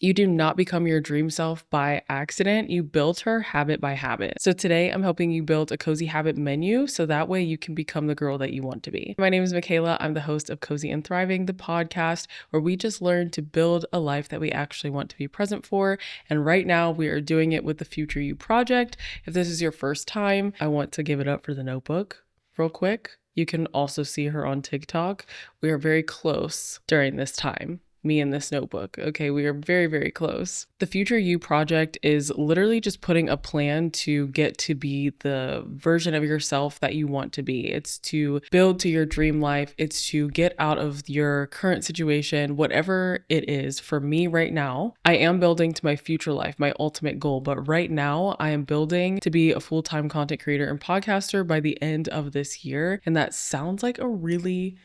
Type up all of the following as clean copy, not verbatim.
You do not become your dream self by accident. You build her habit by habit. So today I'm helping you build a cozy habit menu so that way you can become the girl that you want to be. My name is Michaela. I'm the host of Cozy and Thriving, the podcast where we just learn to build a life that we actually want to be present for. And right now we are doing it with the Future You project. If this is your first time, I want to give it up for the notebook real quick. You can also see her on TikTok. We are very close during this time. Me and this notebook. Okay, we are very, very close. The Future You project is literally just putting a plan to get to be the version of yourself that you want to be. It's to build to your dream life. It's to get out of your current situation, whatever it is. For me right now, I am building to my future life, my ultimate goal. But right now, I am building to be a full-time content creator and podcaster by the end of this year. And that sounds like a really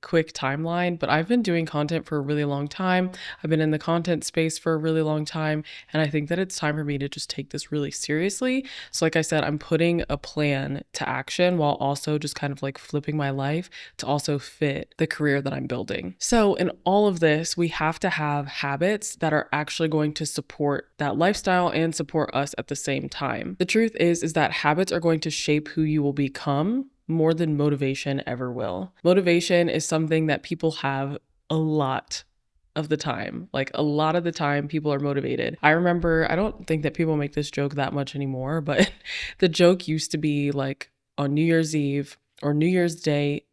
quick timeline, but I've been doing content for a really long time. I've been in the content space for a really long time, and I think that it's time for me to just take this really seriously. So like I said, I'm putting a plan to action while also just kind of like flipping my life to also fit the career that I'm building. So in all of this, we have to have habits that are actually going to support that lifestyle and support us at the same time. The truth is that habits are going to shape who you will become more than motivation ever will. Motivation is something that people have a lot of the time. Like a lot of the time people are motivated. I remember, I don't think that people make this joke that much anymore, but the joke used to be like on New Year's Eve or New Year's Day,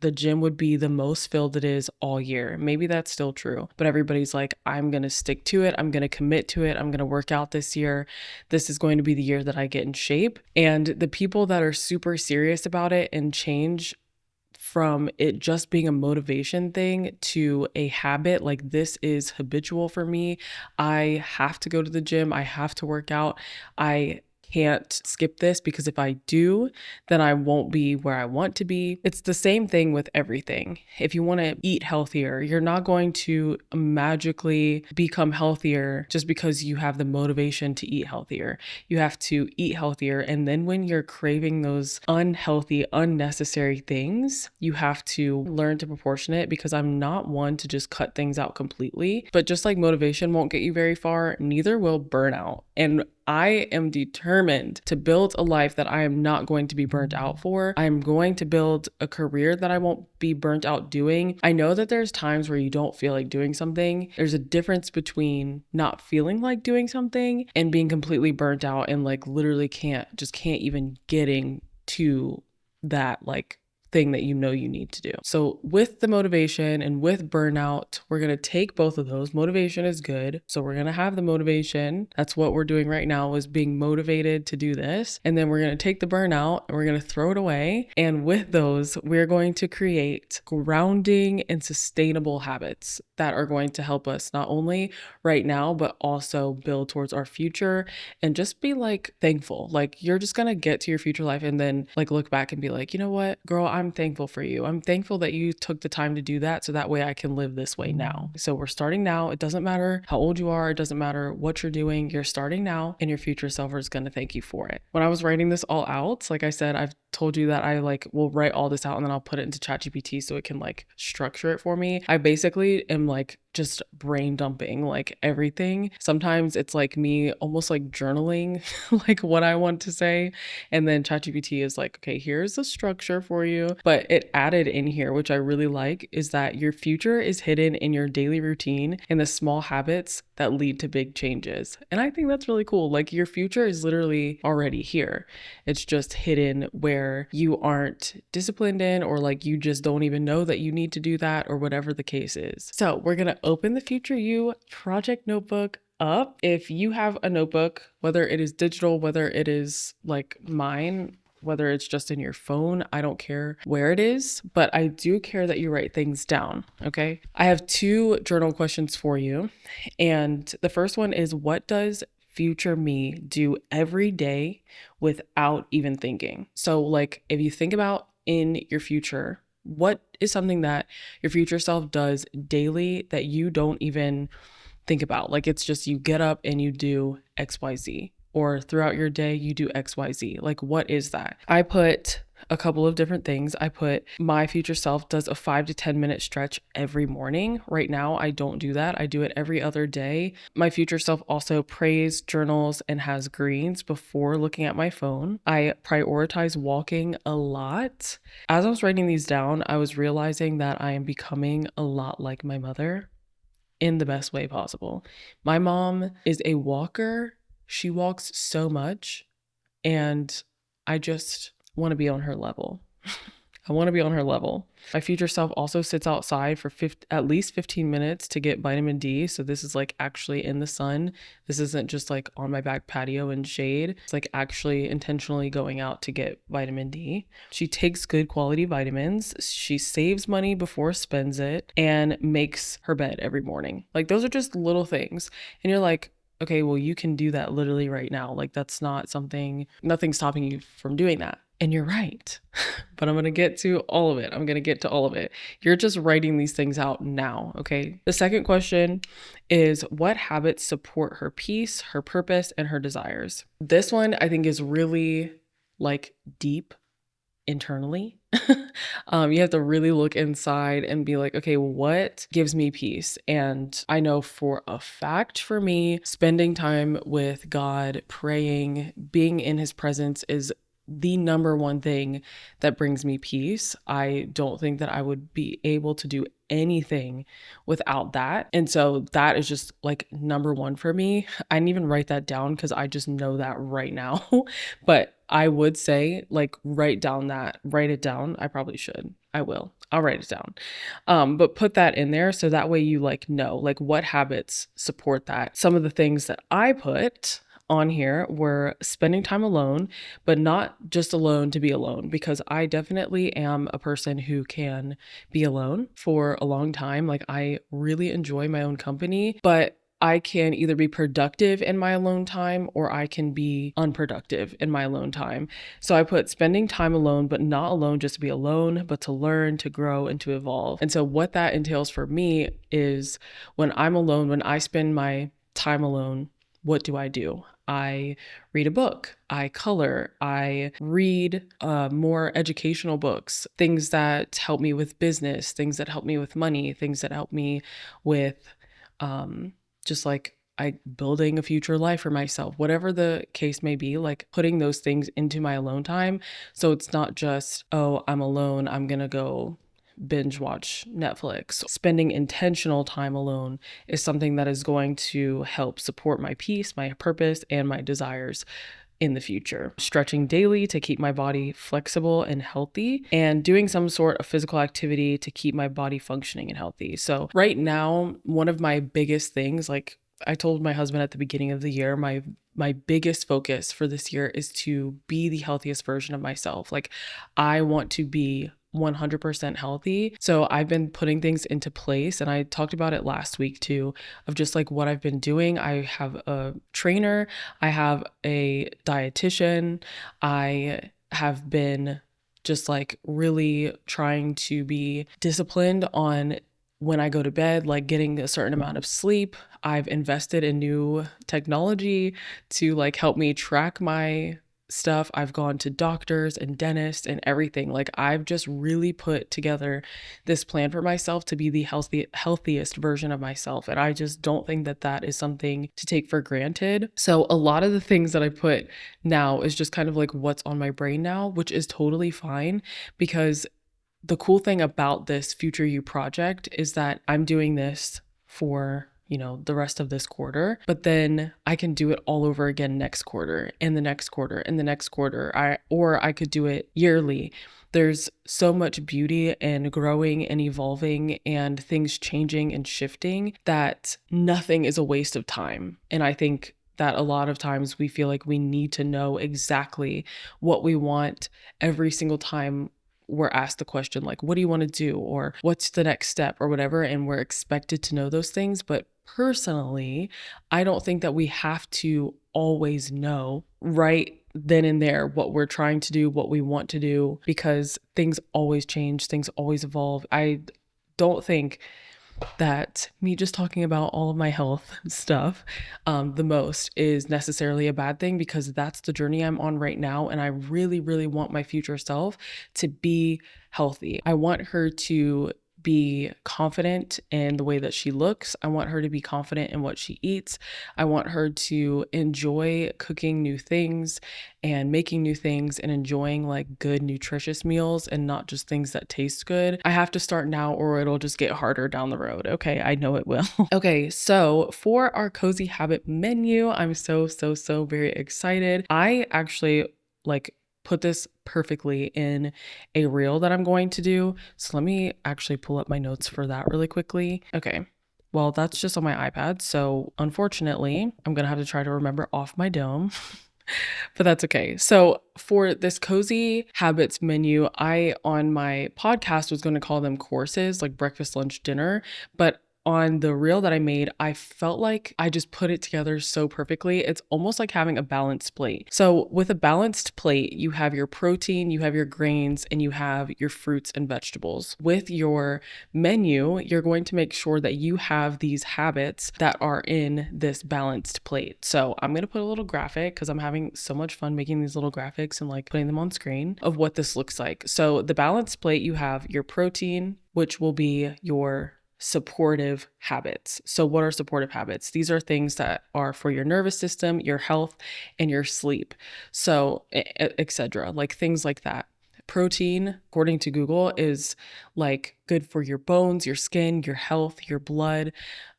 the gym would be the most filled it is all year. Maybe that's still true, but everybody's like, I'm going to stick to it. I'm going to commit to it. I'm going to work out this year. This is going to be the year that I get in shape. And the people that are super serious about it and change from it just being a motivation thing to a habit, like this is habitual for me. I have to go to the gym. I have to work out. I can't skip this because if I do, then I won't be where I want to be. It's the same thing with everything. If you want to eat healthier, you're not going to magically become healthier just because you have the motivation to eat healthier. You have to eat healthier. And then when you're craving those unhealthy, unnecessary things, you have to learn to proportion it because I'm not one to just cut things out completely. But just like motivation won't get you very far, neither will burnout. And I am determined to build a life that I am not going to be burnt out for. I'm going to build a career that I won't be burnt out doing. I know that there's times where you don't feel like doing something. There's a difference between not feeling like doing something and being completely burnt out and like literally can't even getting to that like thing that you know you need to do. So with the motivation and with burnout, we're going to take both of those. Motivation is good. So we're going to have the motivation. That's what we're doing right now, is being motivated to do this. And then we're going to take the burnout and we're going to throw it away. And with those, we're going to create grounding and sustainable habits that are going to help us not only right now, but also build towards our future and just be like thankful. Like you're just going to get to your future life and then like look back and be like, you know what, girl, I'm thankful for you. I'm thankful that you took the time to do that so that way I can live this way now. So we're starting now. It doesn't matter how old you are. It doesn't matter what you're doing. You're starting now and your future self is going to thank you for it. When I was writing this all out, like I said, I've told you that I like will write all this out and then I'll put it into ChatGPT so it can like structure it for me. I basically am like just brain dumping like everything. Sometimes it's like me almost like journaling like what I want to say. And then ChatGPT is like, okay, here's the structure for you. But it added in here, which I really like, is that your future is hidden in your daily routine and the small habits that lead to big changes. And I think that's really cool. Like your future is literally already here. It's just hidden where you aren't disciplined in, or like you just don't even know that you need to do that, or whatever the case is. So we're going to open the Future You project notebook up. If you have a notebook, whether it is digital, whether it is like mine, whether it's just in your phone, I don't care where it is, but I do care that you write things down, okay? I have 2 journal questions for you. And the first one is, what does future me do every day without even thinking? So like if you think about in your future, what is something that your future self does daily that you don't even think about? Like it's just you get up and you do XYZ. Or throughout your day, you do XYZ. Like, what is that? I put a couple of different things. I put my future self does a 5 to 10 minute stretch every morning. Right now, I don't do that. I do it every other day. My future self also prays, journals, and has greens before looking at my phone. I prioritize walking a lot. As I was writing these down, I was realizing that I am becoming a lot like my mother in the best way possible. My mom is a walker. She walks so much, and I just want to be on her level. I want to be on her level. My future self also sits outside for at least 15 minutes to get vitamin D. So this is like actually in the sun. This isn't just like on my back patio in shade. It's like actually intentionally going out to get vitamin D. She takes good quality vitamins. She saves money before spends it and makes her bed every morning. Like those are just little things. And you're like, okay, well, you can do that literally right now. Like that's not something, nothing's stopping you from doing that. And you're right. But I'm going to get to all of it. I'm going to get to all of it. You're just writing these things out now, okay? The second question is, what habits support her peace, her purpose, and her desires? This one I think is really like deep internally. You have to really look inside and be like, okay, what gives me peace? And I know for a fact for me, spending time with God, praying, being in his presence is the number one thing that brings me peace. I don't think that I would be able to do anything without that. And so that is just like number one for me. I didn't even write that down because I just know that right now. But I would say like write it down. I probably should. I will. I'll write it down. But put that in there so that way you like know like what habits support that. Some of the things that I put on here were spending time alone, but not just alone to be alone, because I definitely am a person who can be alone for a long time. Like I really enjoy my own company, but I can either be productive in my alone time or I can be unproductive in my alone time. So I put spending time alone, but not alone just to be alone, but to learn, to grow, and to evolve. And so what that entails for me is when I'm alone, when I spend my time alone, what do? I read a book, I color, I read more educational books, things that help me with business, things that help me with money, things that help me with just like I building a future life for myself, whatever the case may be, like putting those things into my alone time. So it's not just, oh, I'm alone, I'm gonna go binge watch Netflix. Spending intentional time alone is something that is going to help support my peace, my purpose, and my desires in the future. Stretching daily to keep my body flexible and healthy, and doing some sort of physical activity to keep my body functioning and healthy. So right now, one of my biggest things, like I told my husband at the beginning of the year, my biggest focus for this year is to be the healthiest version of myself. Like I want to be 100% healthy. So I've been putting things into place, and I talked about it last week too, of just like what I've been doing. I have a trainer, I have a dietitian, I have been just like really trying to be disciplined on when I go to bed, like getting a certain amount of sleep. I've invested in new technology to like help me track my stuff. I've gone to doctors and dentists and everything. Like I've just really put together this plan for myself to be the healthiest version of myself. And I just don't think that that is something to take for granted. So a lot of the things that I put now is just kind of like what's on my brain now, which is totally fine, because the cool thing about this Future You project is that I'm doing this for, the rest of this quarter, but then I can do it all over again next quarter and the next quarter and the next quarter. Or I could do it yearly. There's so much beauty and growing and evolving and things changing and shifting that nothing is a waste of time. And I think that a lot of times we feel like we need to know exactly what we want every single time we're asked the question, like, what do you want to do? Or what's the next step or whatever? And we're expected to know those things. But personally, I don't think that we have to always know right then and there what we're trying to do, what we want to do, because things always change, things always evolve. I don't think that me just talking about all of my health stuff the most is necessarily a bad thing, because that's the journey I'm on right now. And I really, really want my future self to be healthy. I want her to be confident in the way that she looks. I want her to be confident in what she eats. I want her to enjoy cooking new things and making new things and enjoying like good, nutritious meals and not just things that taste good. I have to start now or it'll just get harder down the road. Okay, I know it will. Okay, so for our cozy habit menu, I'm so very excited. I actually like put this perfectly in a reel that I'm going to do. So let me actually pull up my notes for that really quickly. Okay. Well, that's just on my iPad. So unfortunately, I'm going to have to try to remember off my dome. But that's okay. So for this cozy habits menu, I on my podcast was going to call them courses, like breakfast, lunch, dinner, but on the reel that I made, I felt like I just put it together so perfectly. It's almost like having a balanced plate. So with a balanced plate, you have your protein, you have your grains, and you have your fruits and vegetables. With your menu, you're going to make sure that you have these habits that are in this balanced plate. So I'm going to put a little graphic because I'm having so much fun making these little graphics and like putting them on screen of what this looks like. So the balanced plate, you have your protein, which will be your supportive habits. So what are supportive habits? These are things that are for your nervous system, your health, and your sleep. So etc. Like things like that. Protein, according to Google, is like good for your bones, your skin, your health, your blood.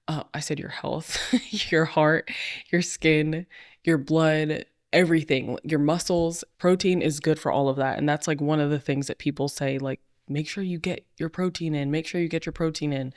I said your health, your heart, your skin, your blood, everything, your muscles. Protein is good for all of that. And that's like one of the things that people say, like, make sure you get your protein in, make sure you get your protein in.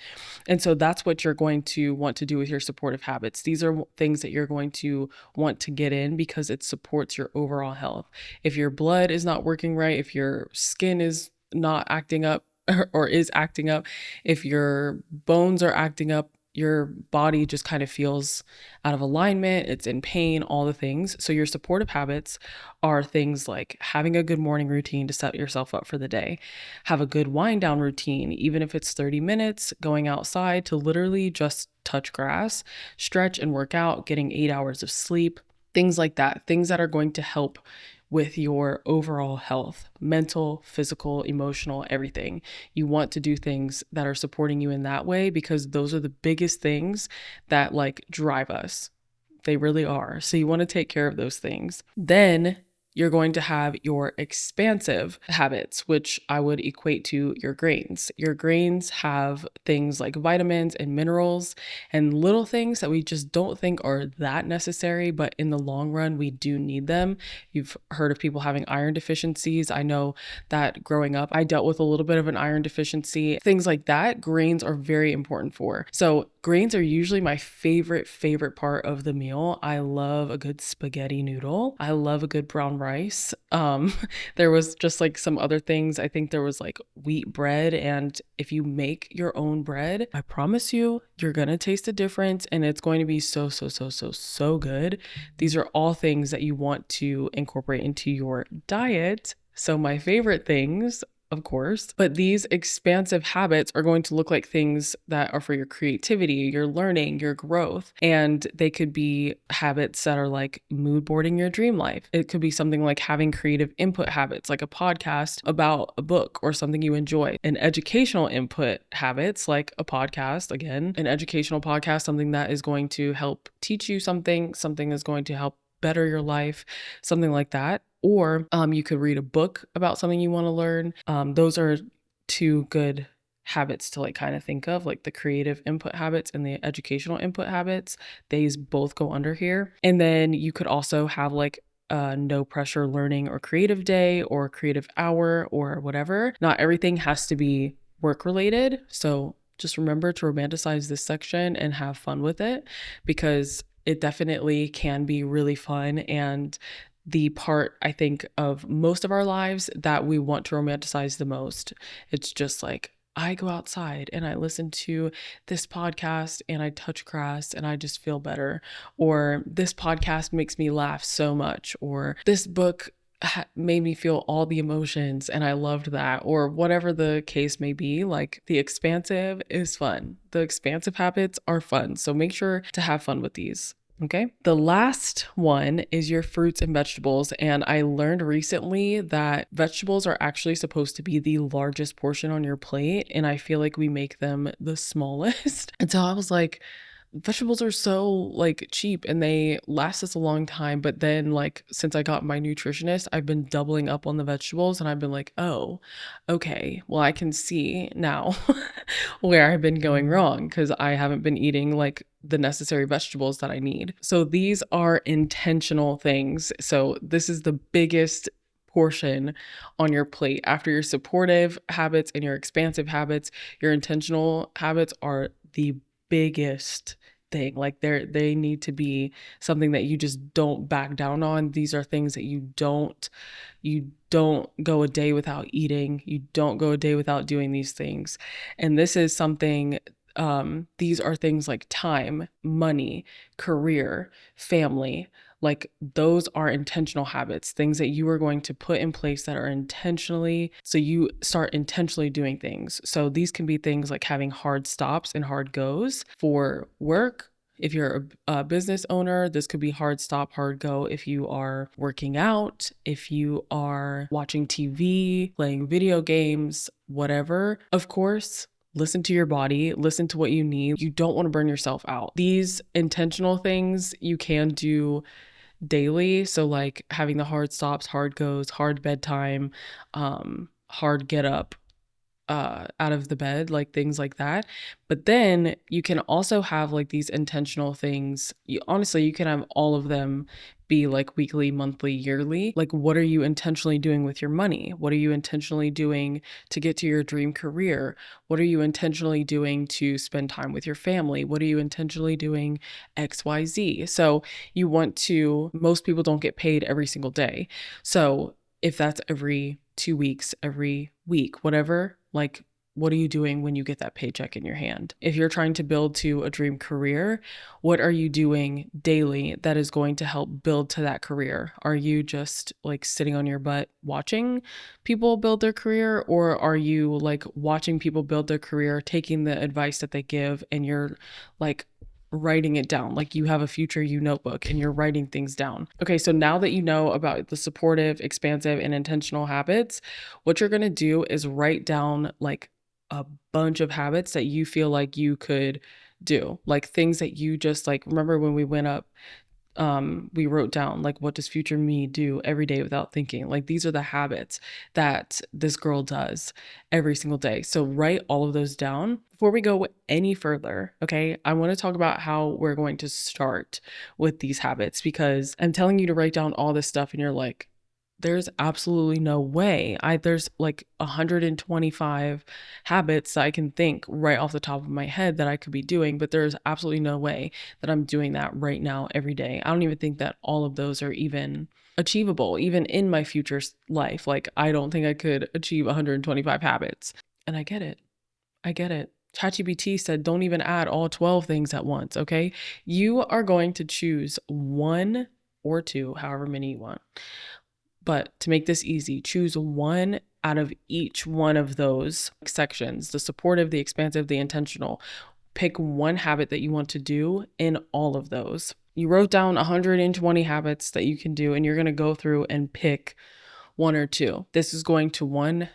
And so that's what you're going to want to do with your supportive habits. These are things that you're going to want to get in because it supports your overall health. If your blood is not working right, if your skin is not acting up or is acting up, if your bones are acting up, your body just kind of feels out of alignment, it's in pain, all the things. So your supportive habits are things like having a good morning routine to set yourself up for the day. Have a good wind down routine, even if it's 30 minutes, going outside to literally just touch grass, stretch and work out, getting 8 hours of sleep, things like that, things that are going to help with your overall health, mental, physical, emotional, everything. You want to do things that are supporting you in that way because those are the biggest things that like drive us. They really are. So you want to take care of those things. Then you're going to have your expansive habits, which I would equate to your grains. Your grains have things like vitamins and minerals and little things that we just don't think are that necessary, but in the long run, we do need them. You've heard of people having iron deficiencies. I know that growing up, I dealt with a little bit of an iron deficiency. Things like that, grains are very important for. So grains are usually my favorite part of the meal. I love a good spaghetti noodle. I love a good brown rice. There was just like some other things. I think there was like wheat bread. And if you make your own bread, I promise you, you're going to taste a difference and it's going to be so good. These are all things that you want to incorporate into your diet. So my favorite things, of course, but these expansive habits are going to look like things that are for your creativity, your learning, your growth. And they could be habits that are like mood boarding your dream life. It could be something like having creative input habits, like a podcast about a book or something you enjoy. And educational input habits, like a podcast, again, an educational podcast, something that is going to help teach you something that's going to help better your life, something like that. Or you could read a book about something you want to learn. Those are two good habits to like kind of think of, like the creative input habits and the educational input habits. These both go under here. And then you could also have like a no pressure learning or creative day or creative hour or whatever. Not everything has to be work related. So just remember to romanticize this section and have fun with it, because it definitely can be really fun. And the part, I think, of most of our lives that we want to romanticize the most. It's just like, I go outside and I listen to this podcast and I touch grass and I just feel better. Or this podcast makes me laugh so much. Or this book made me feel all the emotions and I loved that, or whatever the case may be. Like the expansive is fun. The expansive habits are fun. So make sure to have fun with these. Okay. The last one is your fruits and vegetables. And I learned recently that vegetables are actually supposed to be the largest portion on your plate. And I feel like we make them the smallest. And so I was like, vegetables are so like cheap and they last us a long time. But then, like, since I got my nutritionist, I've been doubling up on the vegetables and I've been like, oh, okay, well, I can see now where I've been going wrong because I haven't been eating like the necessary vegetables that I need. So these are intentional things. So this is the biggest portion on your plate. After your supportive habits and your expansive habits, your intentional habits are the biggest thing. Like they need to be something that you just don't back down on. These are things that you don't go a day without eating. You don't go a day without doing these things. And this is something, these are things like time, money, career, family. Like those are intentional habits, things that you are going to put in place that are intentionally, so you start intentionally doing things. So these can be things like having hard stops and hard goes for work. If you're a business owner, this could be hard stop, hard go. If you are working out, if you are watching TV, playing video games, whatever. Of course, listen to your body, listen to what you need. You don't want to burn yourself out. These intentional things you can do daily. So like having the hard stops, hard goes, hard bedtime, hard get up, out of the bed, like things like that. But then you can also have like these intentional things. Honestly, you can have all of them be like weekly, monthly, yearly. Like, what are you intentionally doing with your money? What are you intentionally doing to get to your dream career? What are you intentionally doing to spend time with your family? What are you intentionally doing XYZ? So you want to, most people don't get paid every single day. So if that's every 2 weeks, every week, whatever, like, what are you doing when you get that paycheck in your hand? If you're trying to build to a dream career, what are you doing daily that is going to help build to that career? Are you just like sitting on your butt watching people build their career? Or are you like watching people build their career, taking the advice that they give, and you're like writing it down? Like you have a future you notebook and you're writing things down. Okay, so now that you know about the supportive, expansive, and intentional habits, what you're going to do is write down like a bunch of habits that you feel like you could do, like things that you just like. Remember when we went up, we wrote down like, what does future me do every day without thinking? Like these are the habits that this girl does every single day. So write all of those down. Before we go any further, okay, I want to talk about how we're going to start with these habits, because I'm telling you to write down all this stuff and you're like, there's absolutely no way. There's like 125 habits that I can think right off the top of my head that I could be doing, but there's absolutely no way that I'm doing that right now every day. I don't even think that all of those are even achievable, even in my future life. Like I don't think I could achieve 125 habits. And I get it. I get it. ChatGPT said don't even add all 12 things at once, okay? You are going to choose one or two, however many you want. But to make this easy, choose one out of each one of those sections: the supportive, the expansive, the intentional. Pick one habit that you want to do in all of those. You wrote down 120 habits that you can do, and you're going to go through and pick one or two. This is going to, one,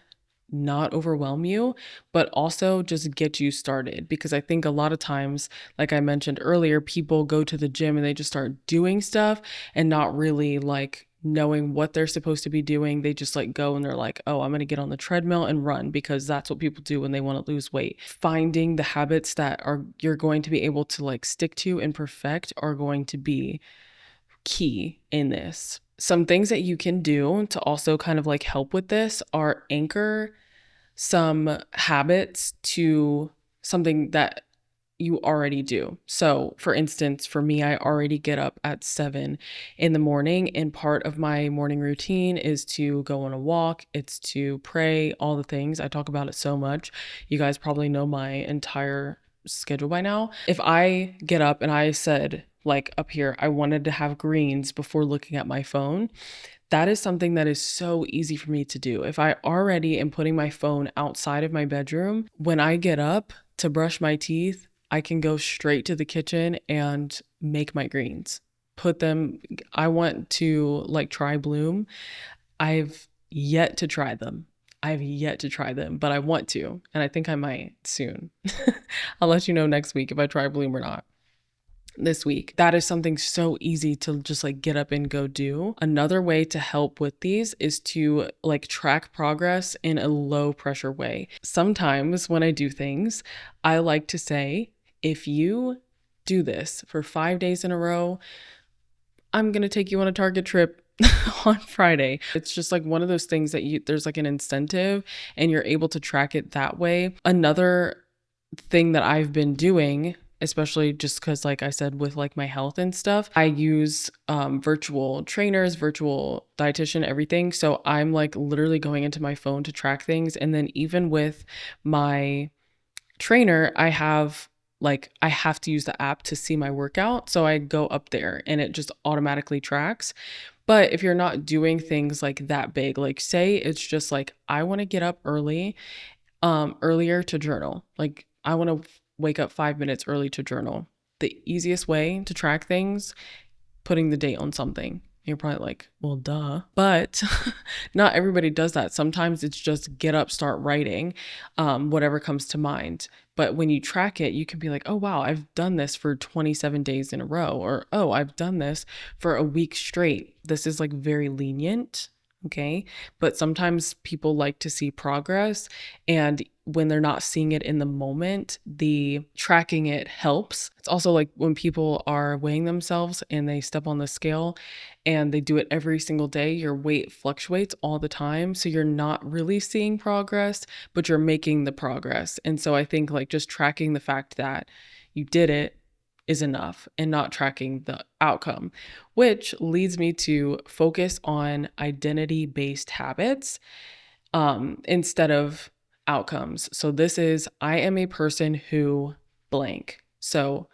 not overwhelm you, but also just get you started. Because I think a lot of times, like I mentioned earlier, people go to the gym and they just start doing stuff and not really like knowing what they're supposed to be doing. They just like go and they're like, oh, I'm going to get on the treadmill and run, because that's what people do when they want to lose weight. Finding the habits that are you're going to be able to like stick to and perfect are going to be key in this. Some things that you can do to also kind of like help with this are anchor some habits to something that you already do. So, for instance, for me, I already get up at 7 in the morning, and part of my morning routine is to go on a walk, it's to pray, all the things. I talk about it so much. You guys probably know my entire schedule by now. If I get up and I said, like up here, I wanted to have greens before looking at my phone, That is something that is so easy for me to do. If I already am putting my phone outside of my bedroom, when I get up to brush my teeth, I can go straight to the kitchen and make my greens. Put them, I want to like try Bloom. I've yet to try them. I've yet to try them, but I want to, and I think I might soon. I'll let you know next week if I try Bloom or not this week. That is something so easy to just like get up and go do. Another way to help with these is to like track progress in a low pressure way. Sometimes when I do things, I like to say, if you do this for 5 days in a row, I'm going to take you on a Target trip on Friday. It's just like one of those things that there's like an incentive and you're able to track it that way. Another thing that I've been doing, especially just because like I said with like my health and stuff, I use virtual trainers, virtual dietitian, everything. So I'm like literally going into my phone to track things. And then even with my trainer, I have to use the app to see my workout. So I go up there and it just automatically tracks. But if you're not doing things like that big, like say it's just like I want to get up earlier to journal. Like I want to wake up 5 minutes early to journal. The easiest way to track things, putting the date on something. You're probably like, well, duh. But not everybody does that. Sometimes it's just get up, start writing, whatever comes to mind. But when you track it, you can be like, oh, wow, I've done this for 27 days in a row. Or, oh, I've done this for a week straight. This is like very lenient. Okay. But sometimes people like to see progress. And when they're not seeing it in the moment, the tracking it helps. It's also like when people are weighing themselves and they step on the scale and they do it every single day, your weight fluctuates all the time. So you're not really seeing progress, but you're making the progress. And so I think like just tracking the fact that you did it is enough and not tracking the outcome, which leads me to focus on identity-based habits instead of outcomes. So this is, I am a person who blank. So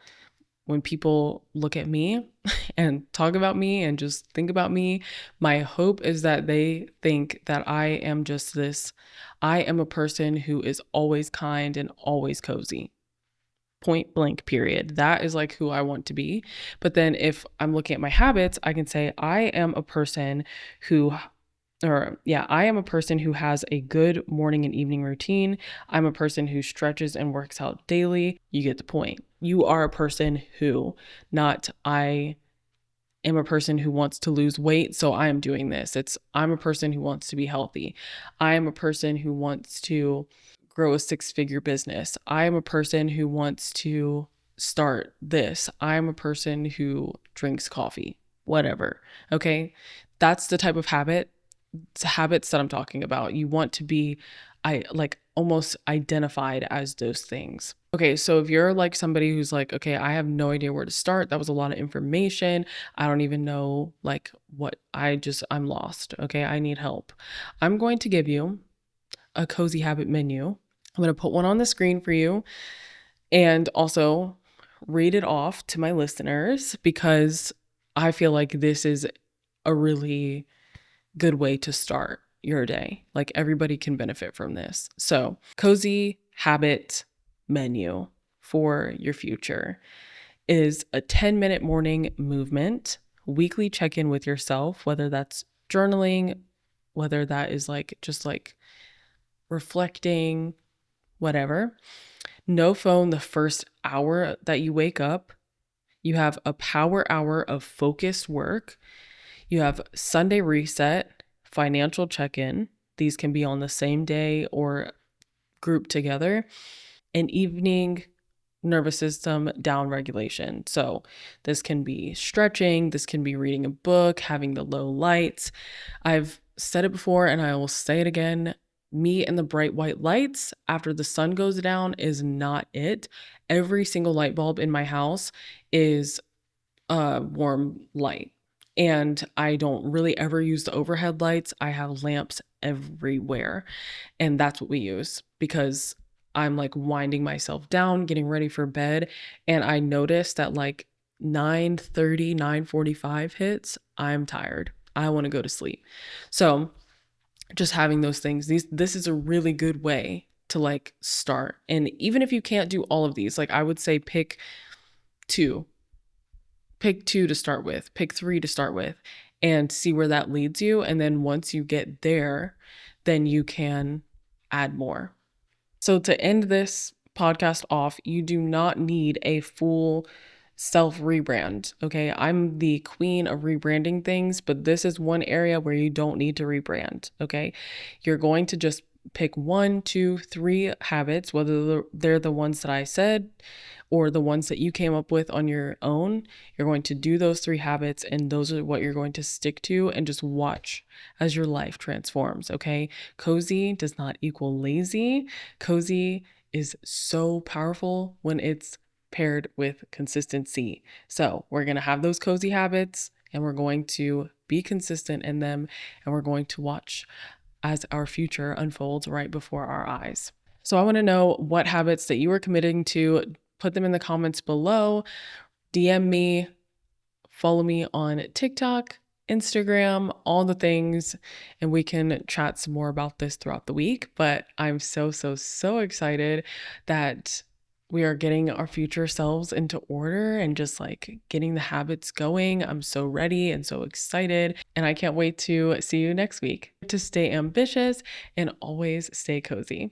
when people look at me and talk about me and just think about me, my hope is that they think that I am just this. I am a person who is always kind and always cozy. Point blank, period. That is like who I want to be. But then if I'm looking at my habits, I can say I am a person who I am a person who has a good morning and evening routine. I'm a person who stretches and works out daily. You get the point. You are a person who, not I am a person who wants to lose weight, so I am doing this. I'm a person who wants to be healthy. I am a person who wants to grow a six-figure business. I am a person who wants to start this. I am a person who drinks coffee, whatever. Okay? That's the type of habits that I'm talking about. You want to be almost identified as those things. Okay, so if you're like somebody who's like, okay, I have no idea where to start. That was a lot of information. I don't even know like I'm lost. Okay, I need help. I'm going to give you a cozy habit menu. I'm going to put one on the screen for you and also read it off to my listeners because I feel like this is a really good way to start your day. Like everybody can benefit from this. So, cozy habit menu for your future is a 10-minute morning movement, weekly check-in with yourself, whether that's journaling, whether that is like just like reflecting, whatever. No phone the first hour that you wake up. You have a power hour of focused work. You have Sunday reset, financial check-in. These can be on the same day or grouped together. An evening nervous system down regulation. So this can be stretching, this can be reading a book, having the low lights. I've said it before and I will say it again. Me and the bright white lights after the sun goes down is not it. Every single light bulb in my house is a warm light. And I don't really ever use the overhead lights. I have lamps everywhere. And that's what we use because I'm like winding myself down, getting ready for bed. And I noticed that like 9:30, 9:45 hits, I'm tired. I want to go to sleep. So just having those things, this is a really good way to like start. And even if you can't do all of these, like I would say two pick two to start with, pick three to start with, and see where that leads you. And then once you get there, then you can add more. So to end this podcast off, you do not need a full self rebrand. Okay. I'm the queen of rebranding things, but this is one area where you don't need to rebrand. Okay. You're going to just pick 1, 2, 3 habits, whether they're the ones that I said or the ones that you came up with on your own. You're going to do those 3 habits, and those are what you're going to stick to, and just watch as your life transforms. Okay. Cozy does not equal lazy. Cozy is so powerful when it's paired with consistency. So we're going to have those cozy habits, and we're going to be consistent in them, and we're going to watch as our future unfolds right before our eyes. So I want to know what habits that you are committing to. Put them in the comments below. DM me, follow me on TikTok, Instagram, all the things, and we can chat some more about this throughout the week. But I'm so, so, so excited that we are getting our future selves into order and just like getting the habits going. I'm so ready and so excited, and I can't wait to see you next week. To stay ambitious and always stay cozy.